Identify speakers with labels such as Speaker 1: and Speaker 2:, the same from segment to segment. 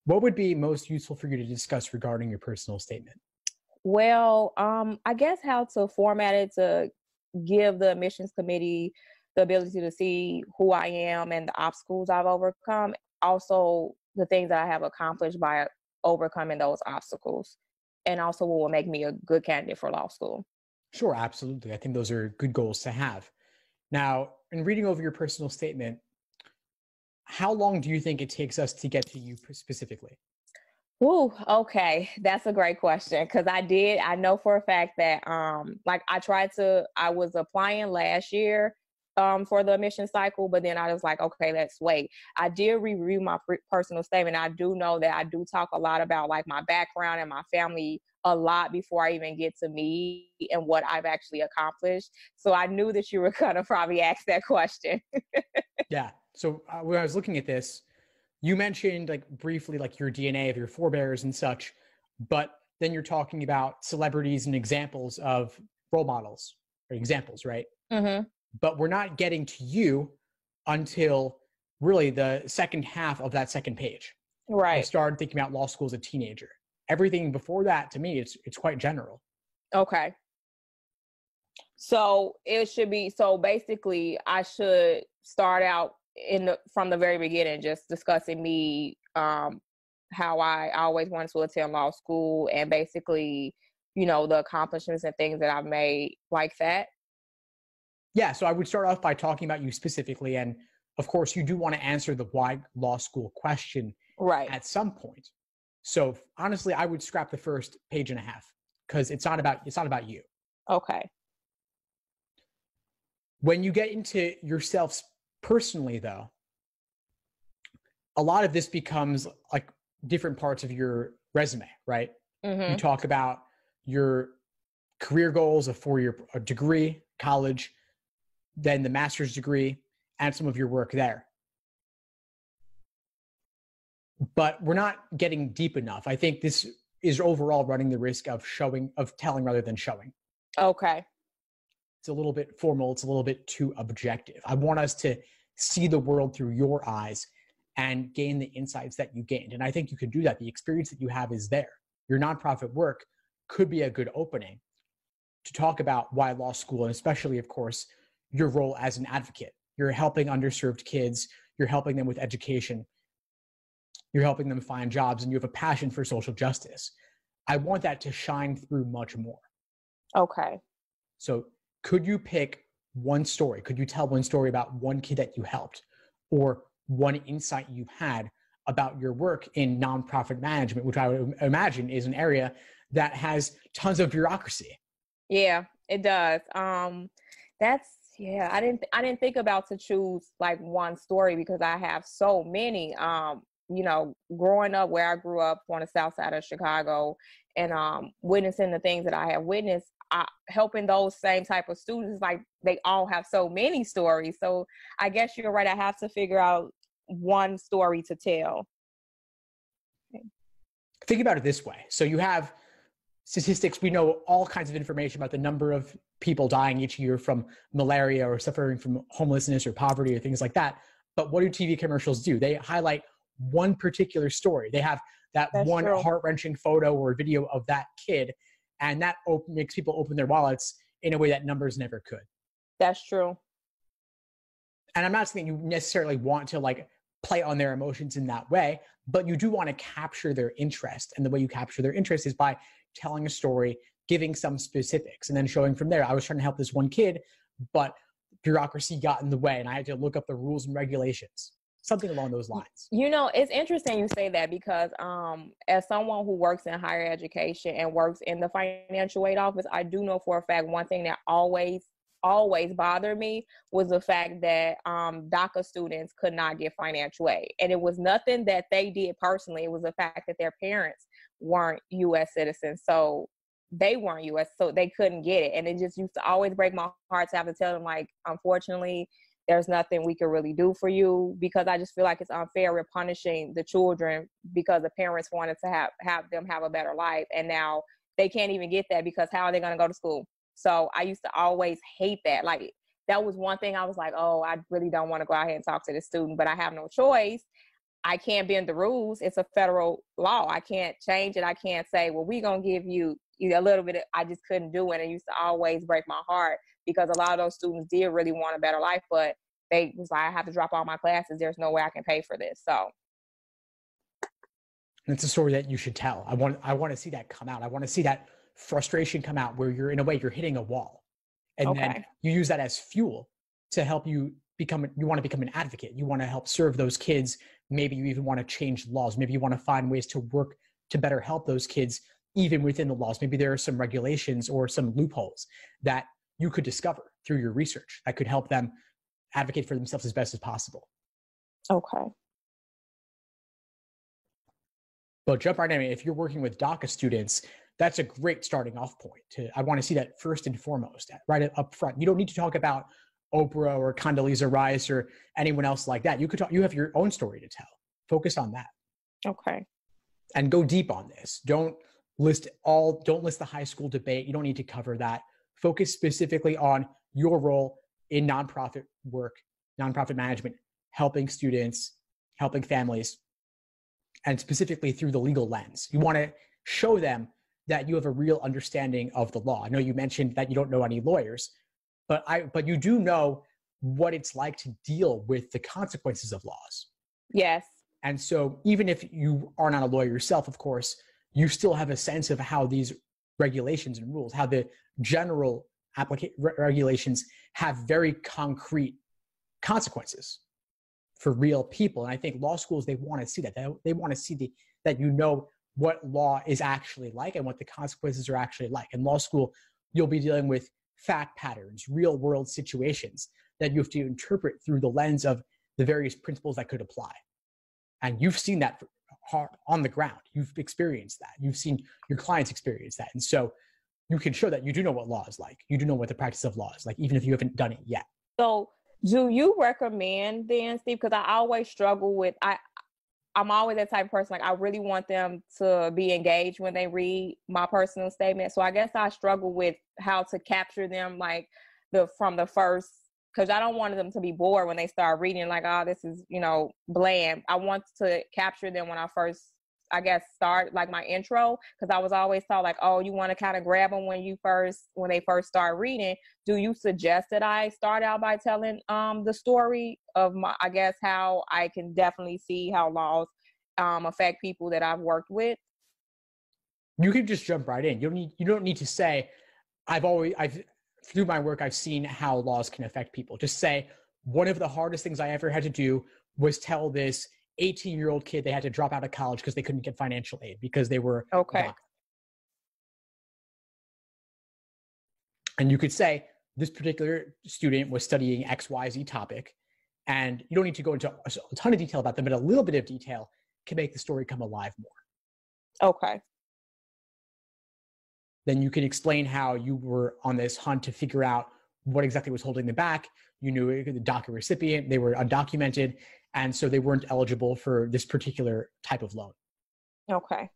Speaker 1: What would be most useful for you to discuss regarding your personal statement?
Speaker 2: Well, I guess how to format it to give the admissions committee the ability to see who I am and the obstacles I've overcome. Also, the things that I have accomplished by overcoming those obstacles, and also what will make me a good candidate for law school.
Speaker 1: Sure, absolutely. I think those are good goals to have. Now, in reading over your personal statement, how long do you think it takes us to get to you specifically?
Speaker 2: Woo, okay. That's a great question. Cause I know for a fact that, like I was applying last year, for the admission cycle, but then I was like, okay, let's wait. I did review my personal statement. I do know that I do talk a lot about like my background and my family a lot before I even get to me and what I've actually accomplished. So I knew that you were going to probably ask that question.
Speaker 1: Yeah. So when I was looking at this, you mentioned like briefly like your DNA of your forebears and such, but then you're talking about celebrities and examples of role models or examples, right?
Speaker 2: Hmm.
Speaker 1: But we're not getting to you until really the second half of that second page. I
Speaker 2: Right.
Speaker 1: started thinking about law school as a teenager. Everything before that, to me, it's quite general.
Speaker 2: Okay. So it should be, so basically I should start out from the very beginning, just discussing me, how I always wanted to attend law school and basically, the accomplishments and things that I've made like that.
Speaker 1: Yeah, so I would start off by talking about you specifically. And of course, you do want to answer the why law school question
Speaker 2: Right.
Speaker 1: at some point. So honestly, I would scrap the first page and a half because it's not about you.
Speaker 2: Okay.
Speaker 1: When you get into yourself personally, though, a lot of this becomes like different parts of your resume, right? You
Speaker 2: Hmm.
Speaker 1: talk about your career goals, a 4-year degree, college, then the master's degree, and some of your work there. But we're not getting deep enough. I think this is overall running the risk of telling rather than showing.
Speaker 2: Okay.
Speaker 1: It's a little bit formal. It's a little bit too objective. I want us to see the world through your eyes and gain the insights that you gained. And I think you can do that. The experience that you have is there. Your nonprofit work could be a good opening to talk about why law school, and especially, of course, your role as an advocate. You're helping underserved kids. You're helping them with education. You're helping them find jobs, and you have a passion for social justice. I want that to shine through much more.
Speaker 2: Okay.
Speaker 1: So could you pick one story? Could you tell one story about one kid that you helped or one insight you've had about your work in nonprofit management, which I would imagine is an area that has tons of bureaucracy?
Speaker 2: Yeah, it does. That's, yeah, I didn't think about to choose like one story because I have so many. Growing up where I grew up on the south side of Chicago and witnessing the things that I have witnessed, helping those same type of students, like they all have so many stories. So I guess you're right. I have to figure out one story to tell.
Speaker 1: Think about it this way. So you have statistics. We know all kinds of information about the number of people dying each year from malaria or suffering from homelessness or poverty or things like that. But what do TV commercials do? They highlight one particular story. They have that
Speaker 2: That's
Speaker 1: one
Speaker 2: true.
Speaker 1: heart-wrenching photo or video of that kid, and that makes people open their wallets in a way that numbers never could.
Speaker 2: That's true.
Speaker 1: And I'm not saying you necessarily want to like play on their emotions in that way, but you do want to capture their interest. And the way you capture their interest is by telling a story, giving some specifics, and then showing from there. I was trying to help this one kid, but bureaucracy got in the way and I had to look up the rules and regulations. Something along those lines.
Speaker 2: It's interesting you say that because as someone who works in higher education and works in the financial aid office, I do know for a fact one thing that always bothered me was the fact that DACA students could not get financial aid. And it was nothing that they did personally. It was the fact that their parents weren't U.S. citizens. So they weren't U.S., so they couldn't get it. And it just used to always break my heart to have to tell them, like, unfortunately, there's nothing we can really do for you, because I just feel like it's unfair. We're punishing the children because the parents wanted to have them have a better life. And now they can't even get that because how are they going to go to school? So I used to always hate that. Like, that was one thing I was like, oh, I really don't want to go out here and talk to the student, but I have no choice. I can't bend the rules. It's a federal law. I can't change it. I can't say, well, we're going to give you a little bit. I just couldn't do it. And it used to always break my heart because a lot of those students did really want a better life, but they was like, I have to drop all my classes. There's no way I can pay for this. So
Speaker 1: it's a story that you should tell. I want to see that come out. I want to see that frustration come out where you're, in a way, you're hitting a wall. And then you use that as fuel to help you you want to become an advocate. You want to help serve those kids. Maybe you even want to change laws. Maybe you want to find ways to work to better help those kids, even within the laws. Maybe there are some regulations or some loopholes that you could discover through your research that could help them advocate for themselves as best as possible.
Speaker 2: Okay.
Speaker 1: But jump right in. If you're working with DACA students, that's a great starting off point. I want to see that first and foremost, right up front. You don't need to talk about Oprah or Condoleezza Rice or anyone else like that. You have your own story to tell. Focus on that.
Speaker 2: Okay.
Speaker 1: And go deep on this. Don't list the high school debate. You don't need to cover that. Focus specifically on your role in nonprofit work, nonprofit management, helping students, helping families, and specifically through the legal lens. You want to show them that you have a real understanding of the law. I know you mentioned that you don't know any lawyers, but you do know what it's like to deal with the consequences of laws.
Speaker 2: Yes.
Speaker 1: And so even if you are not a lawyer yourself, of course, you still have a sense of how these regulations and rules, how the general regulations have very concrete consequences for real people. And I think law schools, they want to see that. They want to see that you know what law is actually like and what the consequences are actually like. In law school, you'll be dealing with fact patterns, real world situations that you have to interpret through the lens of the various principles that could apply. And you've seen that on the ground. You've experienced that. You've seen your clients experience that. And so you can show that you do know what law is like. You do know what the practice of law is like, even if you haven't done it yet.
Speaker 2: So do you recommend then, Steve? Because I always struggle with, I'm always that type of person, like I really want them to be engaged when they read my personal statement. So I guess I struggle with how to capture them, like from the first, because I don't want them to be bored when they start reading, like, oh, this is, bland. I want to capture them when I first, I guess, start like my intro, because I was always taught like, oh, you want to kind of grab them when they first start reading. Do you suggest that I start out by telling the story of I guess how I can definitely see how laws affect people that I've worked with?
Speaker 1: You can just jump right in. You don't need to say, through my work, I've seen how laws can affect people. Just say, one of the hardest things I ever had to do was tell this 18-year-old kid they had to drop out of college because they couldn't get financial aid because they were
Speaker 2: okay.
Speaker 1: And you could say, this particular student was studying XYZ topic, and you don't need to go into a ton of detail about them, but a little bit of detail can make the story come alive more.
Speaker 2: Okay.
Speaker 1: Then you can explain how you were on this hunt to figure out what exactly was holding them back. You knew the DACA recipient, they were undocumented, and so they weren't eligible for this particular type of loan.
Speaker 2: Okay.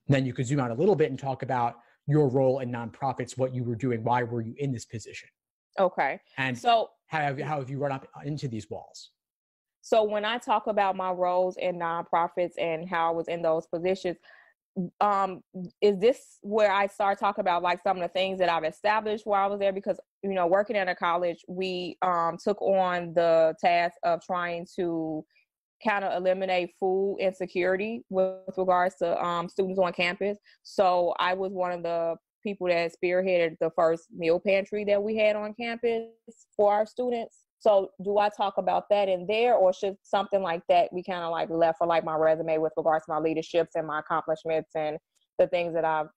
Speaker 1: Then you could zoom out a little bit and talk about your role in nonprofits, what you were doing, why were you in this position?
Speaker 2: Okay.
Speaker 1: And
Speaker 2: so
Speaker 1: how have you run up into these walls?
Speaker 2: So when I talk about my roles in nonprofits and how I was in those positions, is this where I start talking about like some of the things that I've established while I was there? Because, working at a college, we took on the task of trying to kind of eliminate food insecurity with regards to students on campus. So I was one of the people that spearheaded the first meal pantry that we had on campus for our students. So do I talk about that in there, or should something like that be kind of like left for like my resume with regards to my leaderships and my accomplishments and the things that I've,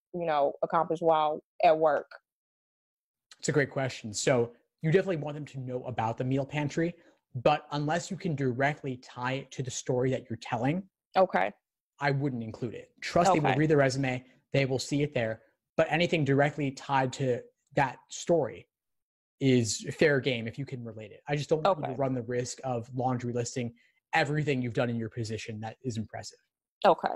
Speaker 2: accomplished while at work?
Speaker 1: It's a great question. So you definitely want them to know about the meal pantry, but unless you can directly tie it to the story that you're telling,
Speaker 2: okay,
Speaker 1: I wouldn't include it. Trust they will read the resume, they will see it there, but anything directly tied to that story is fair game if you can relate it. I just don't want you to run the risk of laundry listing everything you've done in your position that is impressive.
Speaker 2: Okay.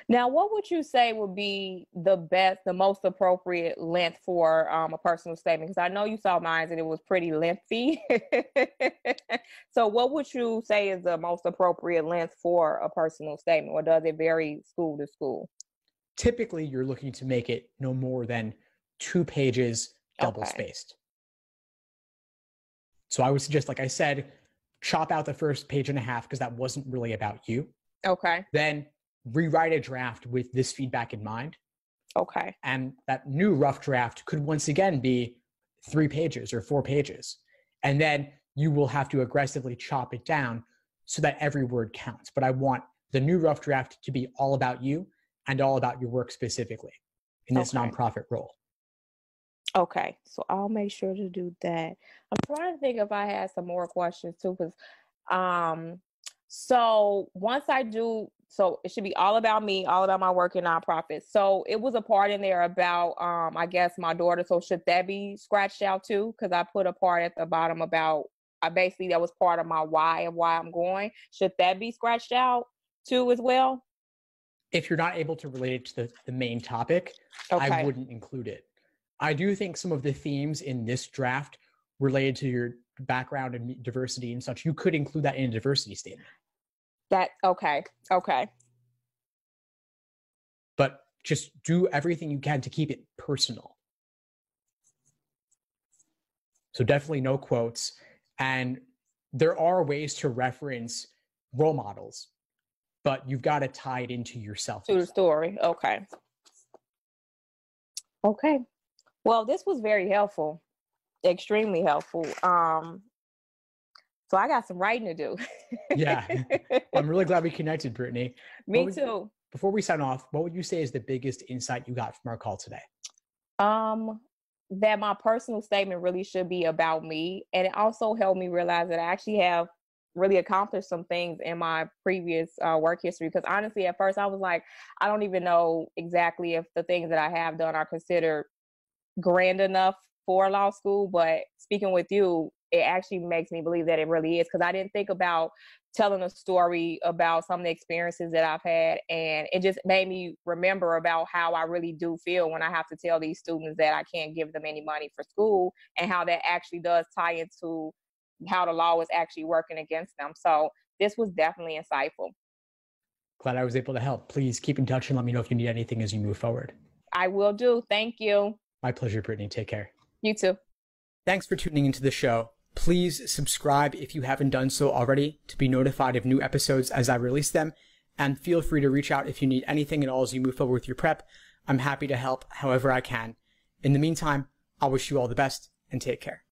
Speaker 2: Now, what would you say would be the best, the most appropriate length for a personal statement? Because I know you saw mine and it was pretty lengthy. So, what would you say is the most appropriate length for a personal statement, or does it vary school to school?
Speaker 1: Typically, you're looking to make it no more than 2 pages, double
Speaker 2: Okay.
Speaker 1: spaced. So I would suggest, like I said, chop out the first page and a half because that wasn't really about you.
Speaker 2: Okay.
Speaker 1: Then rewrite a draft with this feedback in mind.
Speaker 2: Okay.
Speaker 1: And that new rough draft could once again be 3 pages or 4 pages. And then you will have to aggressively chop it down so that every word counts. But I want the new rough draft to be all about you and all about your work specifically in this
Speaker 2: Okay.
Speaker 1: nonprofit role.
Speaker 2: Okay. So I'll make sure to do that. I'm trying to think if I had some more questions too, because um so once I do, so it should be all about me, all about my work in nonprofit. So it was a part in there about I guess my daughter. So should that be scratched out too? Because I put a part at the bottom about I basically that was part of my why of why I'm going. Should that be scratched out too as well?
Speaker 1: If you're not able to relate it to the main topic, I
Speaker 2: Okay.
Speaker 1: wouldn't include it. I do think some of the themes in this draft related to your background and diversity and such, you could include that in a diversity statement.
Speaker 2: That okay. Okay.
Speaker 1: But just do everything you can to keep it personal. So definitely no quotes. And there are ways to reference role models, but you've got to tie it into yourself.
Speaker 2: To the story. Okay. Okay. Well, this was very helpful. Extremely helpful. So I got some writing to do.
Speaker 1: Yeah. I'm really glad we connected, Brittany.
Speaker 2: Me too.
Speaker 1: Before we sign off, what would you say is the biggest insight you got from our call today?
Speaker 2: That my personal statement really should be about me. And it also helped me realize that I actually have really accomplished some things in my previous work history. Because honestly, at first I was like, I don't even know exactly if the things that I have done are considered grand enough for law school. But speaking with you, it actually makes me believe that it really is, because I didn't think about telling a story about some of the experiences that I've had, and it just made me remember about how I really do feel when I have to tell these students that I can't give them any money for school, and how that actually does tie into how the law is actually working against them. So this was definitely insightful.
Speaker 1: Glad I was able to help. Please keep in touch and let me know if you need anything as you move forward.
Speaker 2: I will do. Thank you.
Speaker 1: My pleasure, Brittany. Take care.
Speaker 2: You too.
Speaker 1: Thanks for tuning into the show. Please subscribe if you haven't done so already to be notified of new episodes as I release them. And feel free to reach out if you need anything at all as you move forward with your prep. I'm happy to help however I can. In the meantime, I'll wish you all the best and take care.